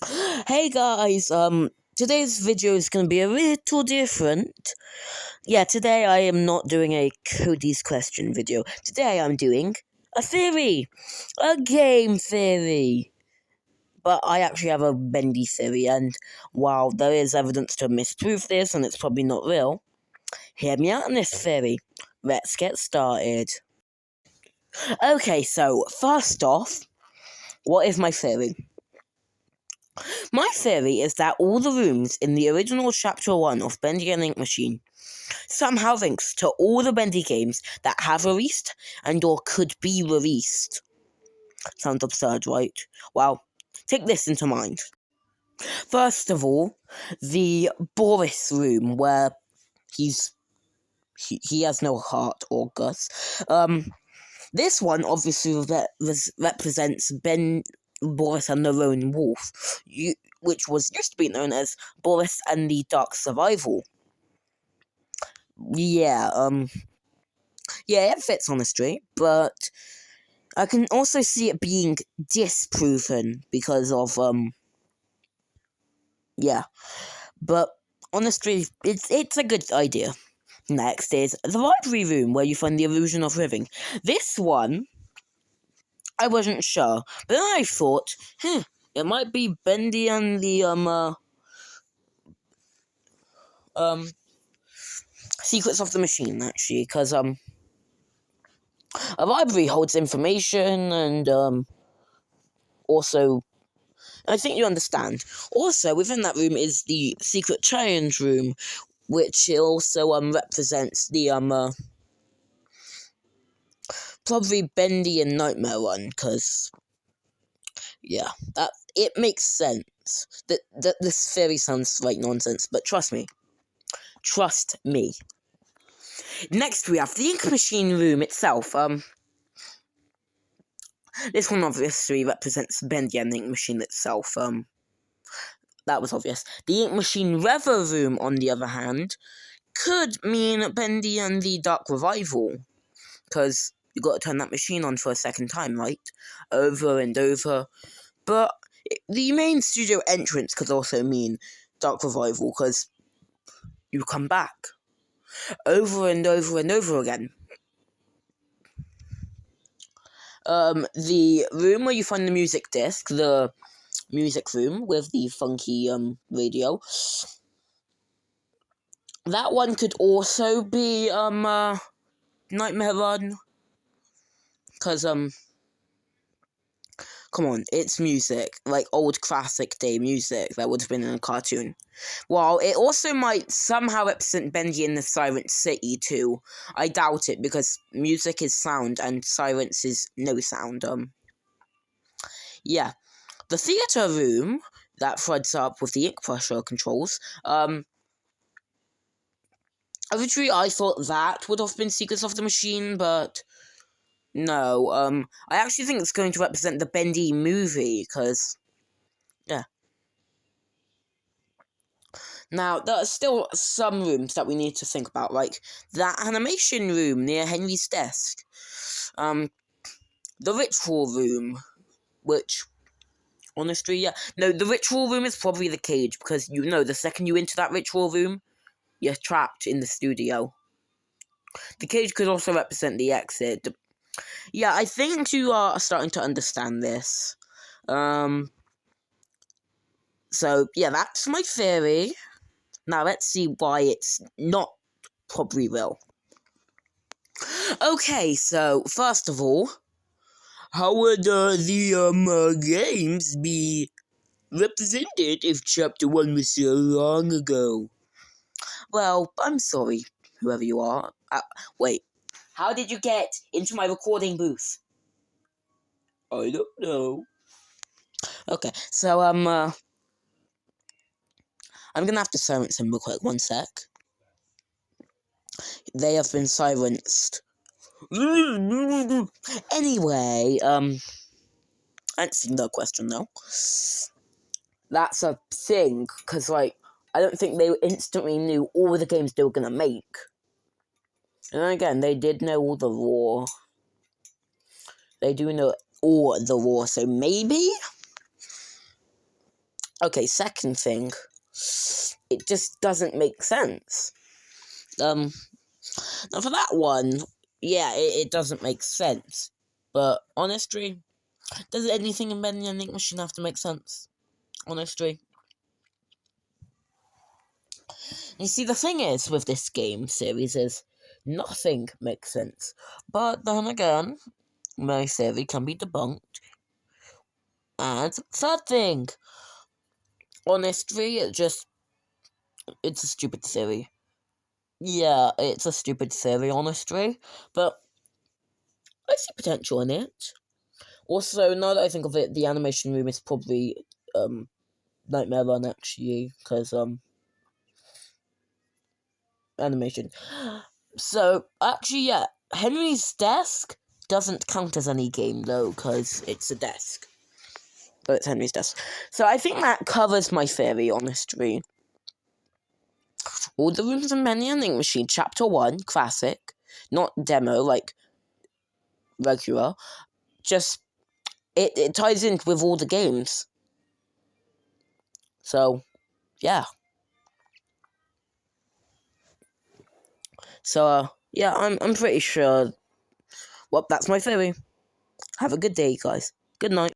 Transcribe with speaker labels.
Speaker 1: Hey guys, today's video is gonna be a little different. Yeah, today I am not doing a Codys question video. Today I'm doing a theory, a game theory. But I actually have a bendy theory, and while there is evidence to misprove this, and it's probably not real, hear me out on this theory. Let's get started. Okay, so first off, what is my theory? My theory is that all the rooms in the original Chapter 1 of Bendy and Ink Machine somehow links to all the Bendy games that have released and or could be released. Sounds absurd, right? Well, take this into mind. First of all, the Boris room where he has no heart or Gus. This one obviously represents Boris and the Lone Wolf, which was used to be known as Boris and the Dark Survival. Yeah, it fits honestly, but I can also see it being disproven because of, but honestly, it's a good idea. Next is the library room where you find the illusion of living. This one, I wasn't sure, but then I thought, it might be Bendy and the, Secrets of the Machine, actually, because, a library holds information and, also, I think you understand. Also, within that room is the Secret Challenge room, which also, represents the, probably Bendy and Nightmare Run, because, yeah, it makes sense. This theory sounds like nonsense, but trust me. Trust me. Next, we have the Ink Machine room itself. This one obviously represents Bendy and the Ink Machine itself. That was obvious. The Ink Machine Rever room, on the other hand, could mean Bendy and the Dark Revival, because you got to turn that machine on for a second time, right? Over and over. But the main studio entrance could also mean Dark Revival, because you come back over and over and over again. The room where you find the music disc, the music room with the funky radio, that one could also be Nightmare Run, because come on, it's music, like old classic day music that would have been in a cartoon. While it also might somehow represent Bendy in the Silent City too, I doubt it, because music is sound and silence is no sound. Yeah. The theatre room that threads up with the ink pressure controls, originally I thought that would have been Secrets of the Machine, but no, I actually think it's going to represent the Bendy movie, because, yeah. Now, there are still some rooms that we need to think about, like that animation room near Henry's desk, the ritual room, which, honestly, yeah, no, the ritual room is probably the cage, because, the second you enter that ritual room, you're trapped in the studio. The cage could also represent the exit. Yeah, I think you are starting to understand this. So, yeah, that's my theory. Now, let's see why it's not probably real. Okay, so, first of all, how would the games be represented if Chapter 1 was so long ago? Well, I'm sorry, whoever you are. Wait, how did you get into my recording booth? I don't know. Okay, so, I'm gonna have to silence him real quick, 1 sec. They have been silenced. Anyway, answering that question though. That's a thing, because, I don't think they instantly knew all the games they were gonna make. And again, they did know all the lore. They do know all the lore, so maybe? Okay, second thing, it just doesn't make sense. Now for that one, yeah, it doesn't make sense. But honestly, does anything in Bendy and Ink Machine have to make sense? Honestly. You see, the thing is with this game series is nothing makes sense. But then again, my theory can be debunked. And third thing, honestly, it's a stupid theory. Yeah, it's a stupid theory, honestly, but I see potential in it. Also, now that I think of it, the animation room is probably Nightmare Run, actually, because animation. So actually, yeah, Henry's desk doesn't count as any game though, because it's a desk. But it's Henry's desk. So I think that covers my theory, honestly. All the Rooms in Bendy and Ink Machine, Chapter 1, Classic, not demo, like regular, just, it ties in with all the games. So, yeah. So, yeah, I'm pretty sure, well, that's my theory. Have a good day, guys. Good night.